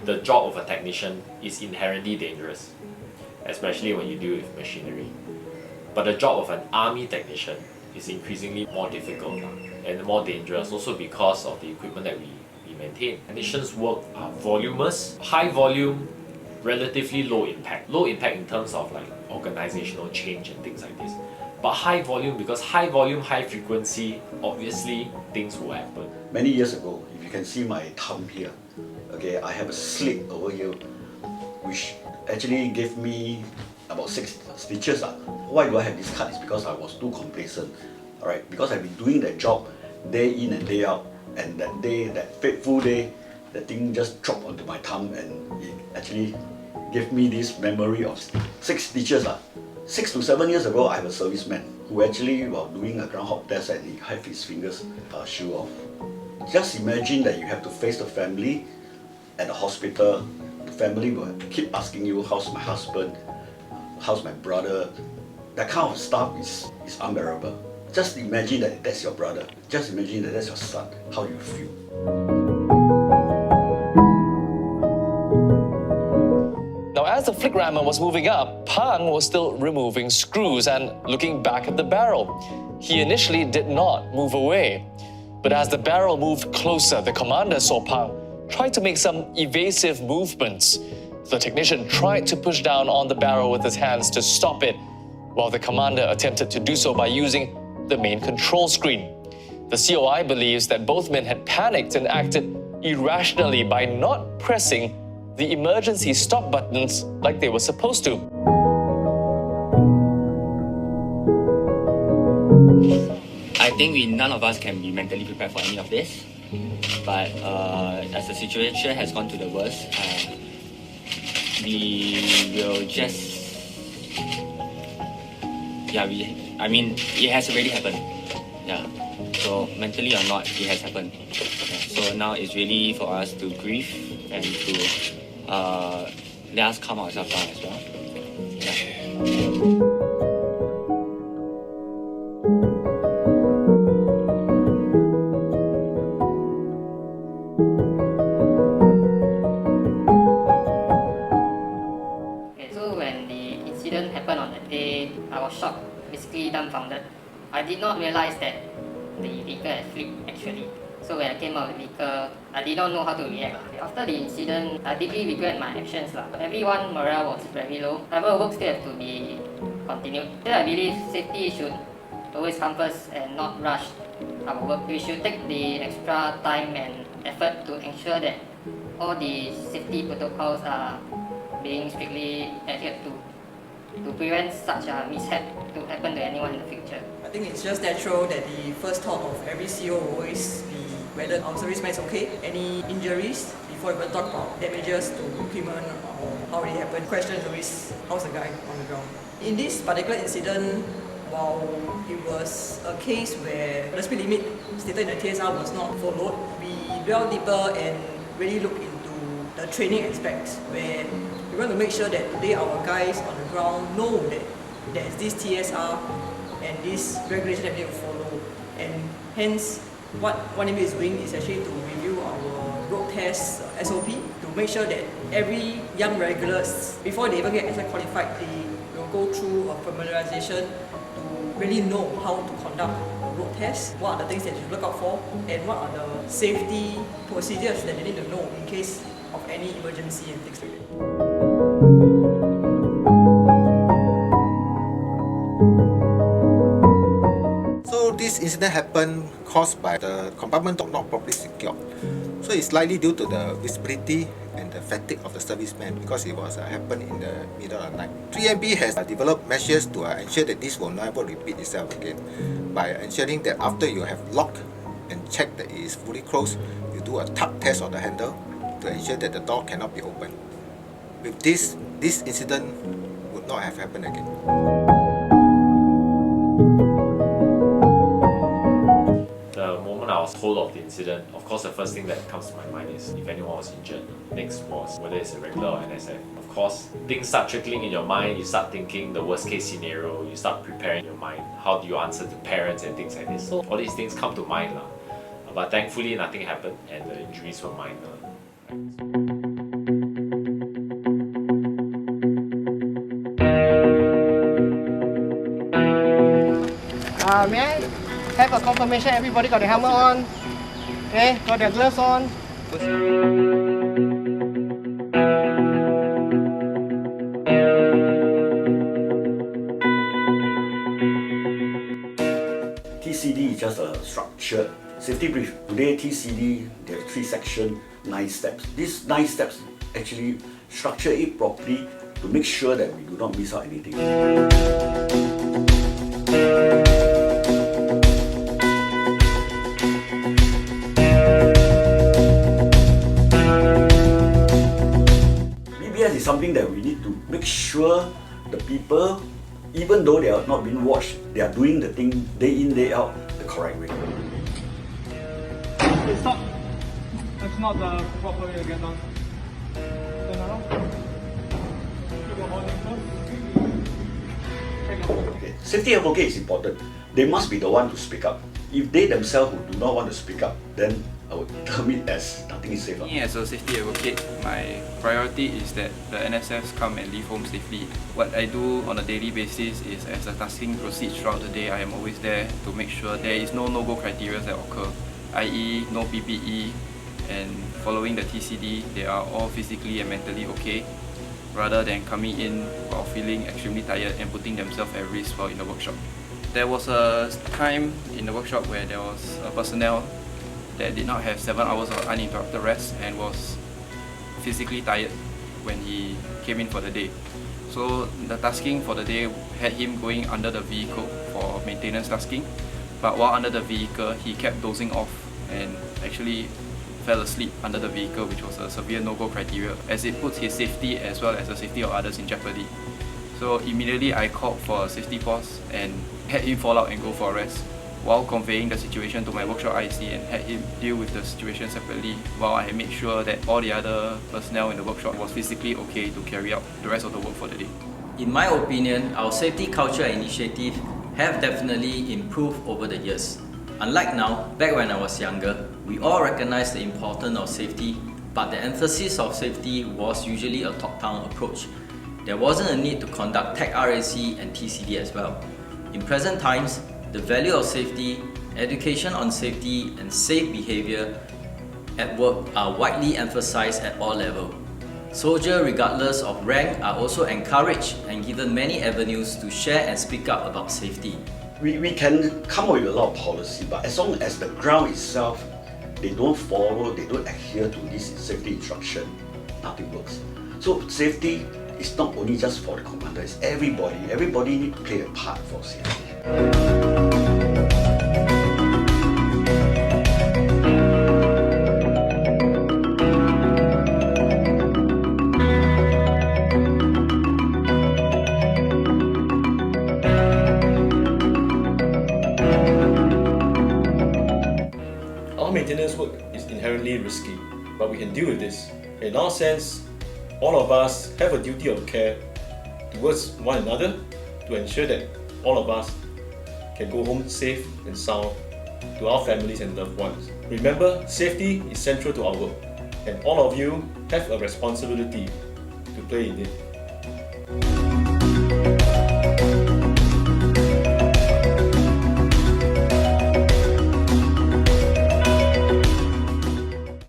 The job of a technician is inherently dangerous, especially when you deal with machinery. But the job of an army technician is increasingly more difficult and more dangerous, also because of the equipment that we maintain. Technicians' work are voluminous, high volume, relatively low impact. Low impact in terms of like organizational change and things like this. But high volume, because high volume, high frequency, obviously things will happen. Many years ago, if you can see my thumb here, okay, I have a slit over here, which actually gave me about 6 stitches. Why do I have this cut? It's because I was too complacent. Alright, because I've been doing that job day in and day out, and that day, that fateful day, the thing just dropped onto my thumb and it actually gave me this memory of 6 stitches. 6 to 7 years ago, I have a serviceman who actually, while doing a ground hop test, and he had his fingers shoe off. Just imagine that you have to face the family at the hospital. The family will keep asking you, how's my husband, how's my brother. That kind of stuff is unbearable. Just imagine that that's your brother. Just imagine that that's your son. How do you feel? Now, as the flick rammer was moving up, Pang was still removing screws and looking back at the barrel. He initially did not move away. But as the barrel moved closer, the commander saw Pang try to make some evasive movements. The technician tried to push down on the barrel with his hands to stop it, while the commander attempted to do so by using the main control screen. The COI believes that both men had panicked and acted irrationally by not pressing the emergency stop buttons like they were supposed to. I think none of us can be mentally prepared for any of this, but as the situation has gone to the worst, we will just, I mean, it has already happened. Yeah. So mentally or not, it has happened. So now it's really for us to grieve and to let us calm ourselves down as well. Yeah. Basically dumbfounded. I did not realize that the vehicle had flipped actually. So when I came out of the vehicle, I did not know how to react. After the incident, I deeply regret my actions. Everyone's morale was very low. However, work still has to be continued. I believe safety should always come first and not rush our work. We should take the extra time and effort to ensure that all the safety protocols are being strictly adhered to prevent such a mishap to happen to anyone in the future. I think it's just natural that the first thought of every CEO will always be whether our serviceman is okay, any injuries, before we even talk about damages to equipment or how it happened. The question is always, how's the guy on the ground? In this particular incident, while it was a case where the speed limit stated in the TSR was not followed, we delved deeper and really looked into the training aspects where we want to make sure that today our guys on the ground know that there's this TSR and this regulation that they need to follow. And hence, what MES is doing is actually to review our road test SOP to make sure that every young regulars, before they even get SI qualified, they will go through a familiarization to really know how to conduct a road test, what are the things that you look out for, and what are the safety procedures that they need to know in case of any emergency and things like that. So this incident happened caused by the compartment not properly secured. So it's likely due to the visibility and the fatigue of the serviceman because it was happened in the middle of the night. 3MB has developed measures to ensure that this will never repeat itself again by ensuring that after you have locked and checked that it is fully closed, you do a tug test of the handle to ensure that the door cannot be opened. With this incident would not have happened again. The moment I was told of the incident, of course the first thing that comes to my mind is if anyone was injured. Next was whether it's a regular or NSF. Of course, things start trickling in your mind, you start thinking the worst case scenario, you start preparing your mind. How do you answer to parents and things like this? So all these things come to mind. But thankfully nothing happened and the injuries were minor. may I have a confirmation everybody got their helmet on? Okay, got their gloves on? TCD is just a structured safety brief. Today TCD, there are 3 sections, 9 steps. These 9 steps actually structure it properly to make sure that we do not miss out anything. BBS is something that we need to make sure the people, even though they are not being watched, they are doing the thing day in, day out the correct way. Okay, stop. That's not the proper way to get down. Turn around. Keep your body close. Okay. Safety advocate is important. They must be the one to speak up. If they themselves who do not want to speak up, then I would term it as nothing is safe. Me as a safety advocate, my priority is that the NSFs come and leave home safely. What I do on a daily basis is, as the tasking proceeds throughout the day, I am always there to make sure there is no-go criteria that occur, i.e. no PPE, and following the TCD, they are all physically and mentally okay, rather than coming in while feeling extremely tired and putting themselves at risk while in the workshop. There was a time in the workshop where there was a personnel that did not have 7 hours of uninterrupted rest and was physically tired when he came in for the day. So the tasking for the day had him going under the vehicle for maintenance tasking, but while under the vehicle he kept dozing off and actually fell asleep under the vehicle, which was a severe no-go criteria, as it puts his safety as well as the safety of others in jeopardy. So immediately I called for a safety pause and had him fall out and go for a rest, while conveying the situation to my workshop IC and had him deal with the situation separately, while I made sure that all the other personnel in the workshop was physically okay to carry out the rest of the work for the day. In my opinion, our safety culture initiative have definitely improved over the years. Unlike now, back when I was younger, we all recognized the importance of safety, but the emphasis of safety was usually a top-down approach. There wasn't a need to conduct Tech RAC and TCD as well. In present times, the value of safety, education on safety, and safe behavior at work are widely emphasized at all levels. Soldiers, regardless of rank, are also encouraged and given many avenues to share and speak up about safety. We can come up with a lot of policy, but as long as the ground itself, they don't follow, they don't adhere to this safety instruction, nothing works. So safety is not only just for the commander, it's everybody. Everybody needs to play a part for safety. Our maintenance work is inherently risky, but we can deal with this. In our sense, all of us have a duty of care towards one another to ensure that all of us can go home safe and sound to our families and loved ones. Remember, safety is central to our work, and all of you have a responsibility to play in it.